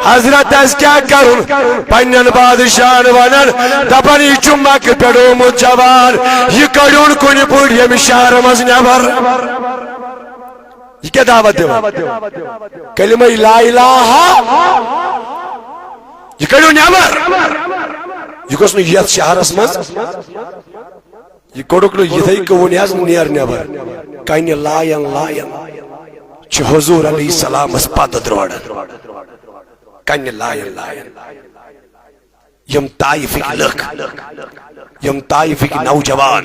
حضرت اس کیا کرن پنن بادشاہن ونن دپن یہ چھ مکہ پہ آمت جوان یہ کڑون کن پور یم شہر مز نبر یہ کیا دعوت دیوان کلمہ لا الہ یہ کڑون نبر یہ گوس نت شہرس مز یہ کوڑک نو یہ کون نیر نبر کن لائن لائن حضور علیہ السلام اس پتہ دروڑن کن لائن لائن یم طائفک لک یم طائفک نوجوان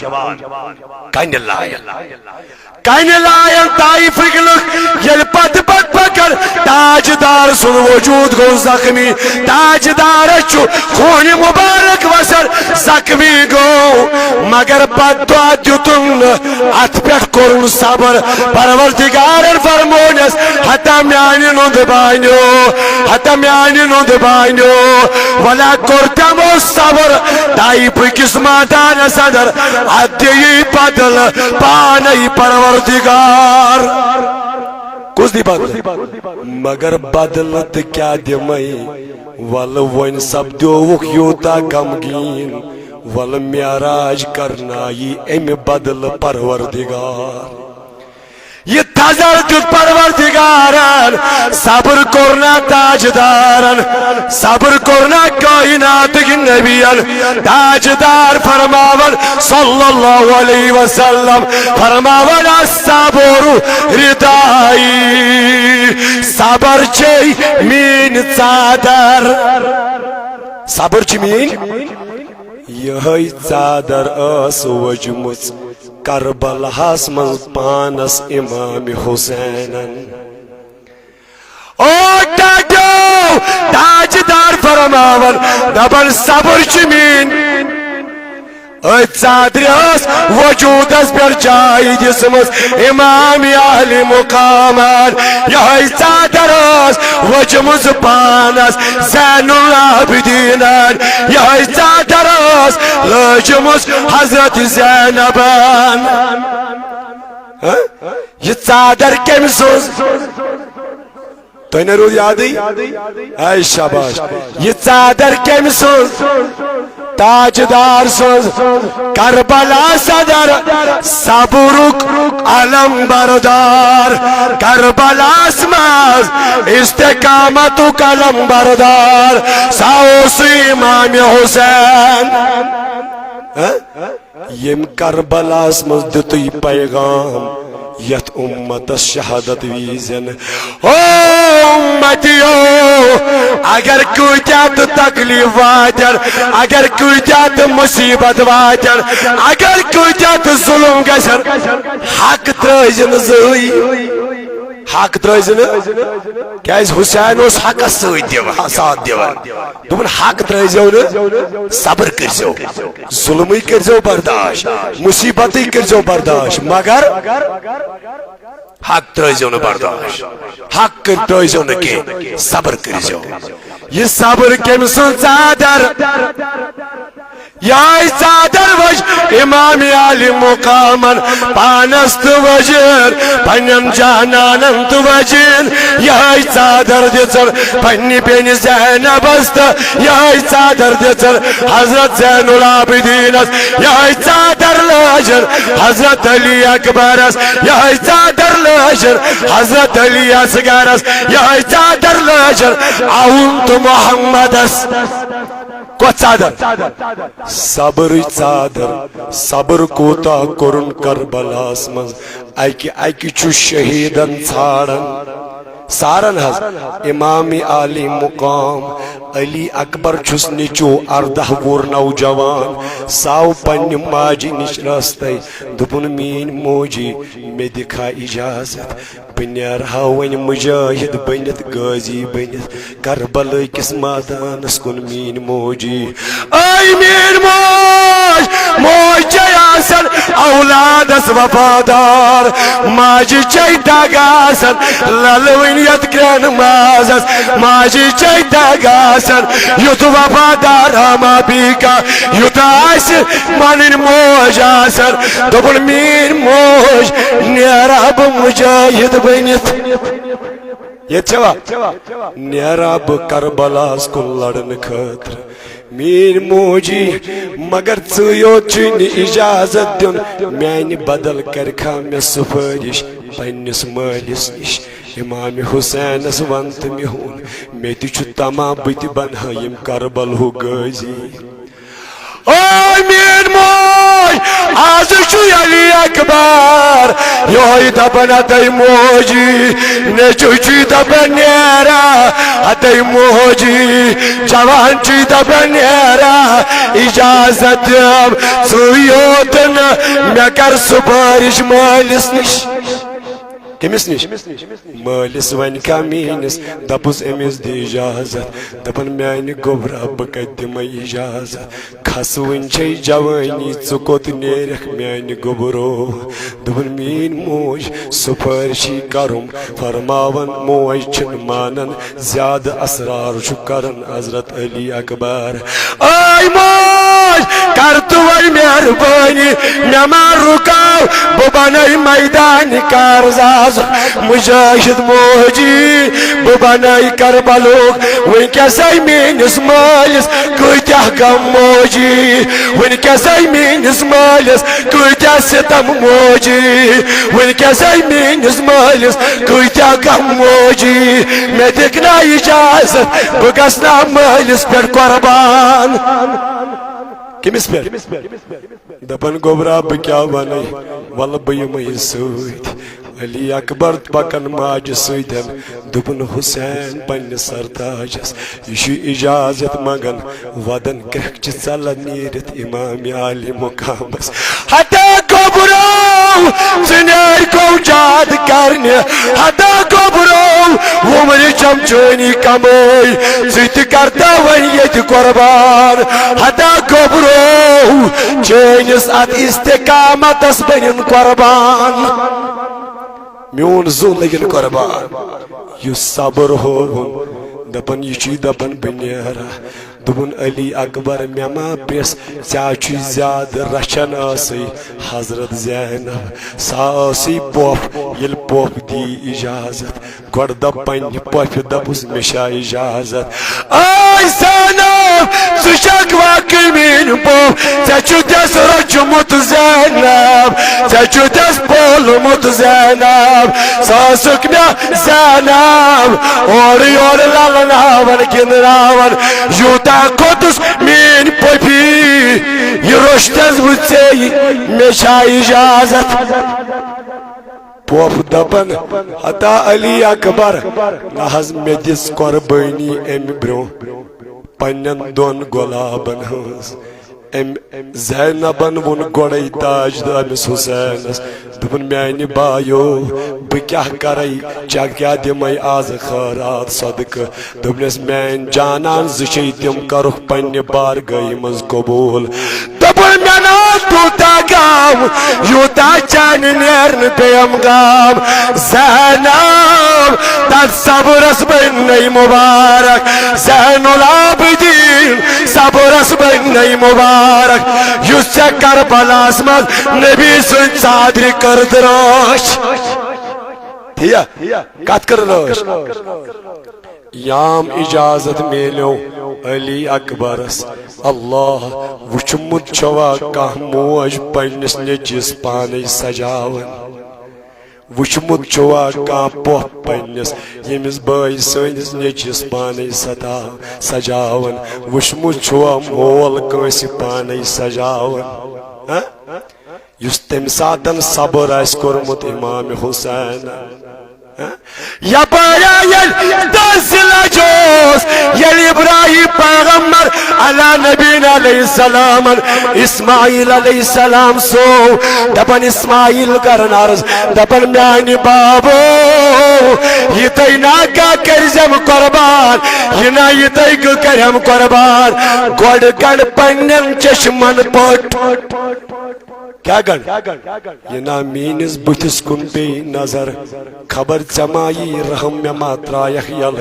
کن لائن طائفک لک یل پت پت پکر تاجدار سن وجود گو زخمی تاجدار چو خون مبارک وسر زخمی گو مگر پت دعا دیتن ات پیٹ کرن صبر پروردگار فرمونس حتی میانی نند بانیو ولا کرتم صبر طائف کس مادان صدر عدی بدل پانی پروردگار کس دی بدل مگر بدلت کیا دمائی ون سب دیوک یوتا غمگین ول معراج کرنائی ام بدل پروردگار یہ تھزر دیت پروردگارن صبر کرنا تاجدارن صبر کرنا کائنات کی نبیان تاجدار فرماون صلی اللہ علیہ وسلم فرماون الصبر ردائی صبر چی مین چادر صبر چی مین یہ چادر اس وجمت کربلاہس من پانس امام حسینن او ٹاٹو تاجدار فرماون دبن صبر چمین اے چادر اس وجود اس پر جائی جسمس امام اہل مقامان یہ چادر اس وجمس پانس زین العابدینان یہ چادر اس لجمس حضرت زینبان یہ چادر کم سوز تو انہیں رو یادی اے شاباش یہ چادر کم سوز تاجدار سوز کربلا صدر صبرک علم بردار کربلا اسماز استقامتک علم بردار ساوس امام حسین یم کربلا اسماز دتی پیغام یت امت شہادت ویزن او امتیو اگر کوئی تکلیف واتر اگر کوئی مصیبت واتر اگر کوئی ظلم گسر حق ترازن زوئی حق ترازن کیاز حسین اس حق ساتھ دیوان دون حق ترازن صبر کرزو ظلمی کرزو برداشت مصیبتی کرزو برداشت مگر حق ترازن برداشت حق ترازن کے صبر کرزو یہ صبر کم سن چادر یا چادر وج امام علی مقامن پانست وجر پنن جانانن تو وجن یا چادر دیچر پنی بین زینب است یا چادر دیچر حضرت زین العابدین است یا چادر لاجر حضرت علی اکبر است یا چادر لاجر حضرت علی اصغر است یا چادر لاجر اون تو محمد است کو چادر صبر چادر صبر کوتا کرن کربلاس مز ایکی چو شہیدن ژھارن سارن حض امام علی مقام علی اکبر چھس نچو 18 وُہُر نوجوان ساو پنہ ماجی نش راستے دپن مین موجی میں دکھا اجازت بہ نیرہا ون مجاہد بنت غازی بنت کربلا کس میدانس کن مین موجی اے مین موج موج چے آسن اولادس وفادار ماجی چے دگ آسن للوین یت کرن مازس ماجی چے دگ آسن یت وفادار ہما بیکا یت آس منن موج آسن دپن مین موج نیرہ بہ مجاہد بنت یہ چھوا نیرا بہ کربلاس کن لڑن خاطر مین موجی مگر ژیوت چھُنہٕ اجازت دِیُن میانہِ بدل کرکھا مےٚ سفٲرش پننس مٲلِس نِش امام حسینس ون تہٕ میون مےٚ تہِ چھُ تمام بہٕ تہِ بنہا یِم کربلہُک غازی اوے مین موج آز چھُ علی اکبر یہوے دپان ہتے موجی نیچو چھ دپان نیرا ہتے موجی جوان چھ دپان نیرا اجازت دم ژٕ یوت نہٕ مےٚ کر سفارش مٲلِس نِش کمس نش مالس ون کیا میس دپس امس دی اجازت دپان میانہ گوبرا بہ کت دم اجازت کھس ون چھ جوانی ژٕ کوٚت نیرکھ میانہ گوبرو دپان مین موج سفارشی کرم فرماون موج چھن مانن زیادہ اسرار چھ کرن حضرت علی اکبر آی موج کر تو مہربانی مے ما رکاو بہ بنائی میدان کارزار مجاہد موجی بہ بنائی کربلوک ونکس میس مالس کتیا غم موجی ونکس میس مالس کتیا ستم موجی ونکس میس مالس کتیا غم موجی مے دکنا اجازت بہ گژھنا مالس پہ قربان کمس پہ دپان گوبرا بہ کیا ون ول بہ یمے ست علی اکبر پکن ماجہ ستن دپن حسین پنہ سرتاجس یہ اجازت منگن ودن کرک ژلن نیرت امام علی مقامس ہتا گوبرو ژنیر کو جاد کرنے ہتا گوبرو عمر چمچونی کمائی ژت کرتا ون یت قربان ہتا گوبرو چینس ات استقامتس بنن قربان میون زو لگن قربان یہ صبر ہوون دپن یہ دپن بہ نیرا دپن علی اکبر مے ما پرس ژےٚ چھُے زیادٕ رچھان ٲسٕے حضرت زینب سۄ ٲسٕے پۄپھ ییٚلہِ پۄپھ دی اجازت گۄڈٕ دپ پننہِ پۄپھِ دپُس مےٚ چھا اجازت آے زینب ژٕ چھکھ واقعی میٲنۍ پۄپھ ژےٚ چھُتھس رچھمُت زینب ژےٚ چھُتھس پولمُت زینب سۄ ٲسٕکھ مےٚ زینب اورٕ یورٕ للناون گِنٛدناون یوٗتاہ کھوٚتُس میٲنۍ پۄپھی یہ روشتس بہٕ ژےٚ مےٚ چھا اجازت پۄپھ دپان ہتا علی اکبر نہ حظ مےٚ دِژ قۄربٲنی امہِ برونٛہہ پننٮ۪ن دۄن گۄلابن ہٕنٛز زینبن وون گۄڈے تاجدارس حسینس دپن میانہِ بایو بہٕ کیٛاہ کرے ژےٚ کیٛاہ دِمے آز خٲرات صدقہٕ دوٚپنس میٲنۍ جانان زٕ چھے تِم کرُکھ پننہِ بارگاہہِ منٛز قبوٗل دپن مےٚ نا تیوٗتاہ غم یوٗتاہ چانہِ نیرنہٕ پیٚیم غم زینب تتھ صبرس بننے مبارک زین العابدین صبرس بننے مبارک یُس ژےٚ کربلاس منٛز نبی سٕنٛدۍ ژادرِ کٔر درٛٲش ٹھیٖک کتھ کٔر رٲچھ یام اجازت میلیو علی اکبرس اللہ وچھمُت چھوا کانٛہہ موج پننس نیٚچوِس پانے سجاوان وچھمُت چھوا کانٛہہ پۄپھ پننس ییٚمِس بٲے سٲنِس نیٚچوِس پانے سجاوان وچھمُت چھوا مول کٲنٛسہِ پانے سجاوان یُس تمہِ ساتن صبر آسہِ کوٚرمُت امام حسین یپارا یل دس لجوس یل ابراہیم پیغمبر علی نبینا علیہ السلام اسماعیل علیہ السلام سو دپن اسماعیل کرن عرض دپن میانی بابو یہ تی ناکا کرزم قربان یہ نا یہ تی کرم قربان گوڑ گڑ پنن چشمن پٹ کیا گڑ یہ نا مینس بتس کن پی نظر خبر چمائی رحم میں ما ترایخ یل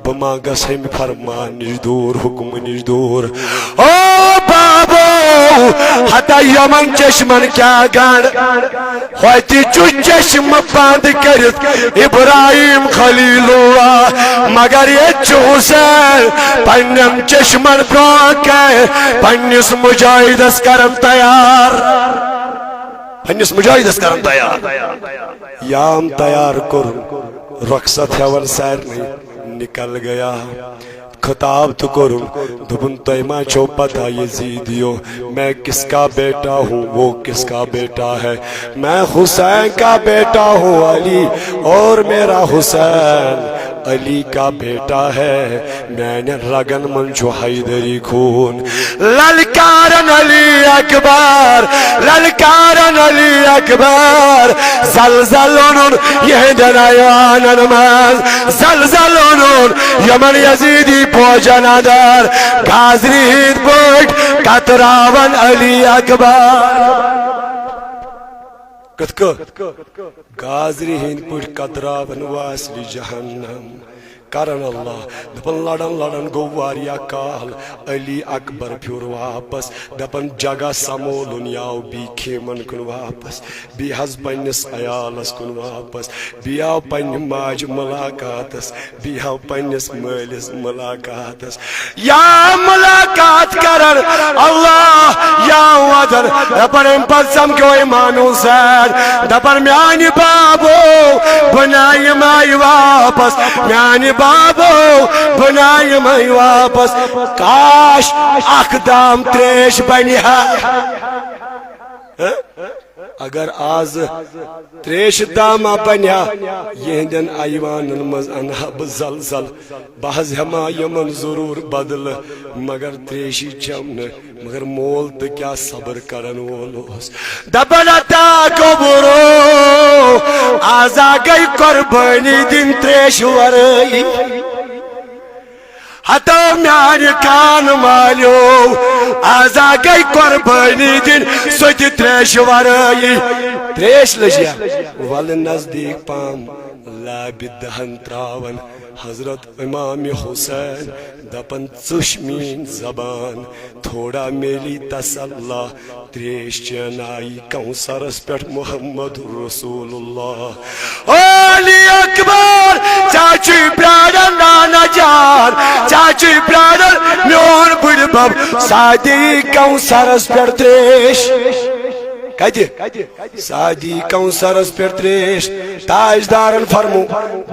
بما گس ہم فرمان نش دور حکم نش دور او بابو ہتا یمن چشمن کیا گاڑ ہوتی چو چشم بند کرت ابراہیم خلیل اللہ مگر یہ چو حسین پنن چشمن برانکے پنس مجاہدس کرن تیار پنس مجاہدس کرن تیار یام تیار کر رخصت ہیون سارنی نکل گیا خطاب تو کروں دبن تیمہ چھو پتہ یزیدیو میں کس کا بیٹا ہوں وہ کس کا بیٹا ہے میں حسین کا بیٹا ہوں علی اور میرا حسین علی کا بیٹا ہے میں نے رگن من جو حیدری خون للکارن علی اکبر للکارن علی اکبر زلزلون یہ دنائیوان نماز زلزلون یمن یزیدی پوجنا در غازرید بوٹ کتراون علی اکبر کتکو غازری ہند پوٹ کتراون واسلی جہنم کرن اللہ دپن لڑن لڑن گو واریا کال علی اکبر پھر واپس دپن جگہ سمولن یاو بی کھیمن کن واپس بی حز پنس عیالس کن واپس بی آو پن ماج ملاقاتس بی آو پنس مالس ملاقاتس یا ملاقات کرن اللہ یا ودر دپن ام پت سمکو امام حسین دپن میانی بابو بنائی مائی واپس میانی بابو بنائی میں واپس کاش اقدام تریش بنیا اگر آز تریش داما بنیا یہندن ایوانن مز انہا بزلزل بحض ہما یمن ضرور بدل مگر تریشی چمن مگر مول تو کیا صبر کرن وولوس دبنتا کبرو آزا گئی قربانی دن تریش ورائی ہتو میان کان مالیو آزا گئی قربانی دن سوچ تریش ورائی تریش لجیا وال نزدیک پام لاب دہن تراون حضرت امام حسین دپن چشمین زبان تھوڑا میلی تسلا تریش چنائی کونسرس پیٹ محمد رسول اللہ علی اکبر چاچی برادر نانا جان چاچی برادر میون بڑ بب سادی کونسرس پیٹ تریش سادی کونسرس پر تریش تاجدارن فرمو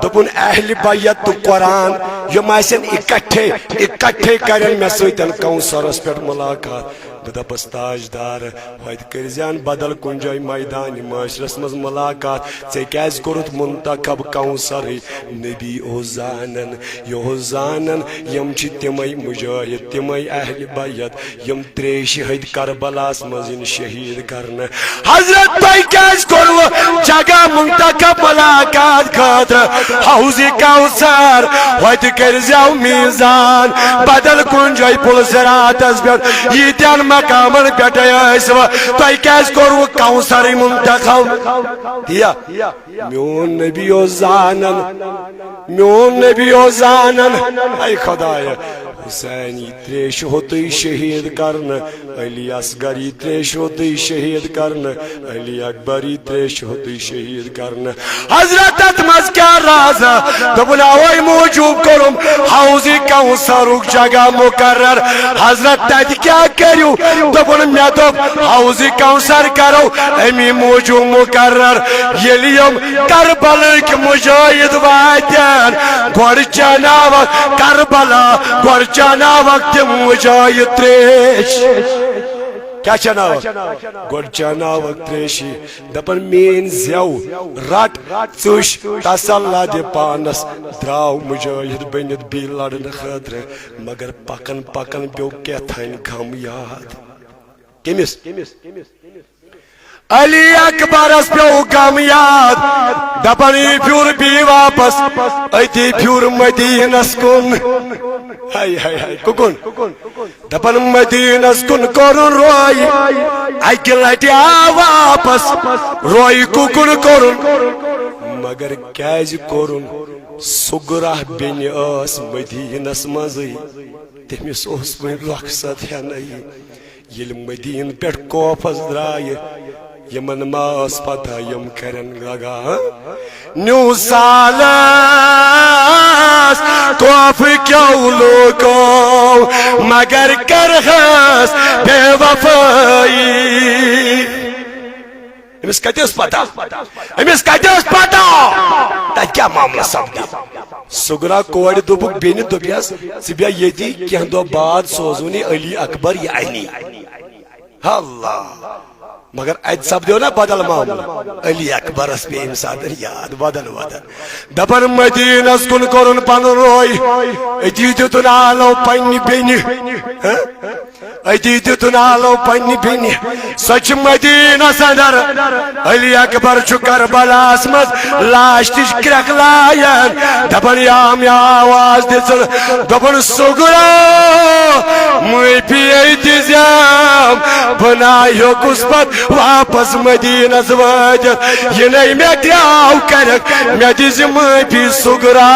دپن اہل بیت تو قرآن یم آسن اکٹھے کرن میں سویتن کونسرس پر ملاقات دپس تاجدار ہوید کرزیان بدل کن جائی میدان معاشرس مز ملاقات ژے کیاز کورت منتخب کونسرے نبی او زانن یہ زانن یم چھ تمے مجاہد تمے اہل بیت یم تریش ہد کربلاس مز شہید کرن حضرت تہ کیاز کورو جگہ منتخب ملاقات خاطر حوض کوثر ہوید کرزیو میزان بدل کن جائی پلسراتس پہ یتین مقامن پہ تہ کیاز کورو کوثر منتخب دیا میون نبی او زانن میون نبی او زانن اے خدایا حسینی تریش ہوتی شہید کرن علی اصغری تریش ہوتی شہید کرن علی اکبری تریش ہوتی شہید کرن حضرت اتمز کیا راز دبنا وی موجود کرم حوض کوثرک جگہ مقرر حضرت تت کیا کریو دبن میں دب حوض کوثر کرو امی موجود مقرر یلیم کربلک مجاہد واتن گوڑ چناو کربلا گوڑ چنا وقت مجاہد تریش کیا چنا گوڑ چنا وقت تریشی دپن مین زیو رٹ چوش تسلا دے پانس دراو مجاہد بنت بی لڑن خاطر مگر پکن پکن پیو کیتھن غم یاد کمس علی اکبر اس پیو غم یاد دپنی پھر بھی واپس ایتی پھر مدینس کن ہائی ہائی ہائی ککن دپن مدینس کن کرن روئی اکی لٹی آ واپس روئی ککن کرن مگر کیاز کرن سگرہ بین اس مدینس مزی تمس اس وی رخصت ہنائی یل مدین پیٹھ کوفس درائے یمن ماس پتہ یم کرن لگا نیو سالس کوف کیوں لوگو مگر کرہس بے وفائی امس کتہ پتہ تت کیا معاملہ سپدی سگرا کور دوبک بین دوپیس ژٕ بیٚہہ ییٚتی کینٛہہ دۄہ بعد سوزونی علی اکبر یعنی اللہ مگر ات سپدیو نا بدل معاملہ علی اکبرس پہ امہ سات یاد بدل دپن مدینس کن کورن پن روی اتی دتن آلو پنہ بینہ اتی دتن آلو پنہ بینہ سچ مدینس اندر علی اکبر چھ کربلاس مز لاش تش کرکلائن دپن یام یا آواز دژن دپن سگرا مے پی زیم بنایو کس پت واپس مدینس وٲتِتھ یہ نئی مے دیاو کرک مے دِژ معٲفی سگرا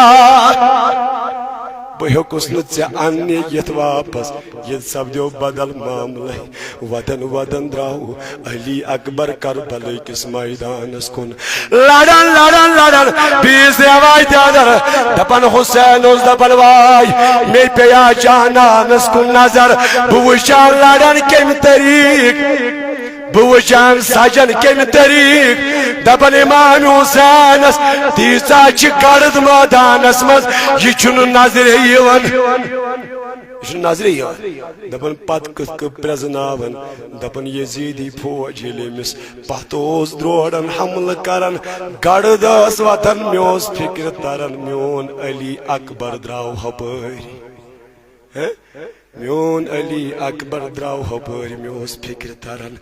بہ ہیوٚکُس نہٕ ژےٚ اننہِ یِتھ واپس ییٚتہِ سپدیو بدل معاملے ودن ودن درٛاو علی اکبر کربلہ کِس میدانس کُن لڑن لڑن لڑن بیس ریوایتہِ اندر دپن حسین اوس دپن واے مے پیٚیا جانانس کُن نظر بہٕ وٕچھان لڑن کمہِ طریٖق بہ وچان سجن کمہ طریق دپن امام حسینس تیژا چھ گرد میدانس مز یہ چھ نظر دپن پت کت پرزناون دپن یزیدی فوج ییٚلہِ أمِس پتھ اوس دروڑن حملہ کرن گرد ٲس وتن مےٚ اوس فکر ترن میون علی اکبر درٛاو ہپٲرۍ میون علی اکبر درٛاو ہپٲرۍ مےٚ اوس فکر ترن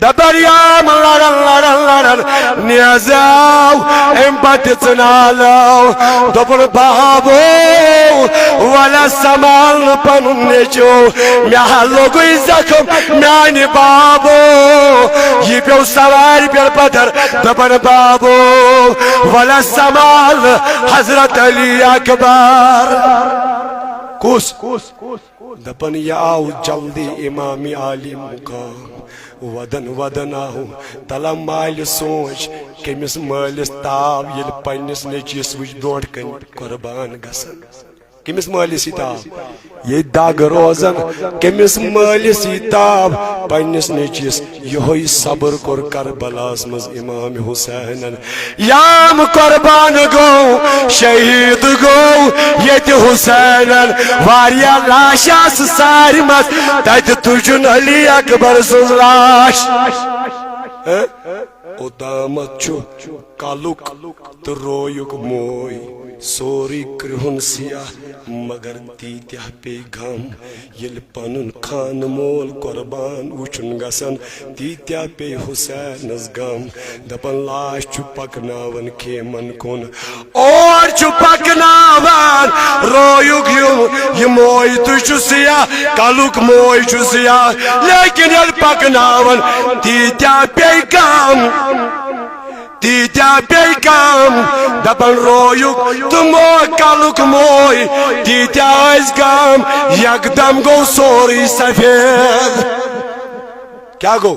دپن یام لڑن لڑن لڑن نیز آو امہِ پتہٕ ژٕنالو دوٚپُن بابو ولا سنبھالنہٕ پنُن نیٚچو مےٚ ہا لوٚگُے زخم میانہِ بابو یہِ پیوٚو سوارِ پٮ۪ٹھ پتھر دپن بابو ولا سنبھالنہٕ حضرت علی اکبر کُس دپن یہ آو جلدی امام عالی مقام ودن ودن آو تلا مال سوچ کمس مالس تاو یل پنس نیچیس وچ برونٹ کن قربان گسن کمس مالس تاو یہ داغ روزن کمس مالس تاو پنس نیچیس یہ صبر کور کربلاس مز امام حسینن یام قربان گو شہید گو یت حسینن واریا لاشاس ساری مز تت تجن علی اکبر سز لاش اوتامت چو کالک تو رویک موئی سوری کرہن سیاہ مگر تیتیا پی غم یل پنن خان مول قربان وچن گسن تیتیا پی حسینس غم دپن لاش چھ پکناون خیمن کن اور چھ پکناون رویک یہ موئی تو چھ سیاہ کالک موئی چھ سیاہ لیکن یل پکناون تیتیا پی غم تیتیا پی کام دپن رویک تمو کالک موئی تیتیا اس کام یکدم گو سوری سفید کیا گو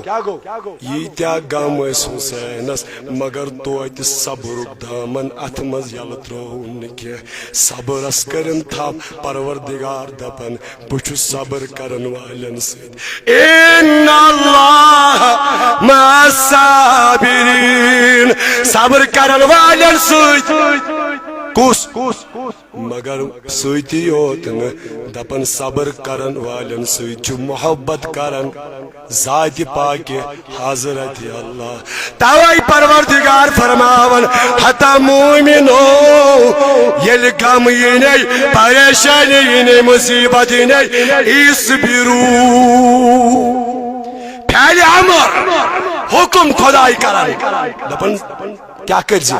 یہ تیا غم اس حسینس مگر توت صبر دامن ات مز یل ترون کی صبرس کرن تھا پروردگار دپن بچ صبر کرن والن سید ان اللہ مع الصابرین صبر کرن والن سید کس مگر سوتی یوت دپن صبر کرن والن سوت محبت کرن ذات پاک حضرت اللہ توائی پروردگار فرماون حتی مومنو یل غم ینے پریشانی ینے مصیبت ینے اصبرو پھیل عمر حکم خدای کرن دپن کیا کرزی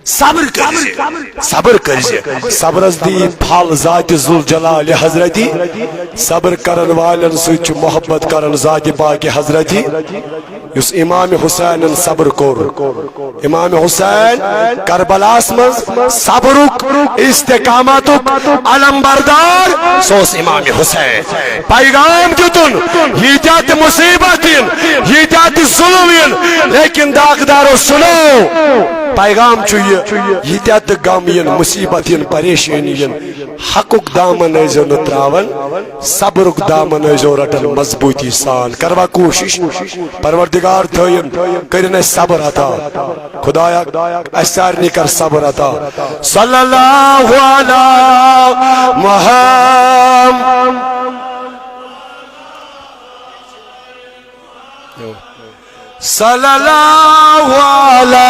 صبر کرزی صبر کرزی صبرس دی پھل ذات ذوالجلال حضرتی صبر کرن والن سوچ محبت کرن ذات پاک حضرتی یس امام حسین صبر کور امام حسین کربلاس مز صبرک استقامتک علم بردار سوس امام حسین پیغام دیتن یتیات مصیبت یتیات ظلم لیکن داغدارو سنو پیغام چویے یتیات غم مصیبت پریشانی حقک دامن ایزو نتراون صبرک دامن ایزو رٹن مضبوطی سان کروا کوشش پروردگار تھین کرن صبر عطا خدایا اسارنی کر صبر عطا صلی اللہ علی محمد صلی اللہ علی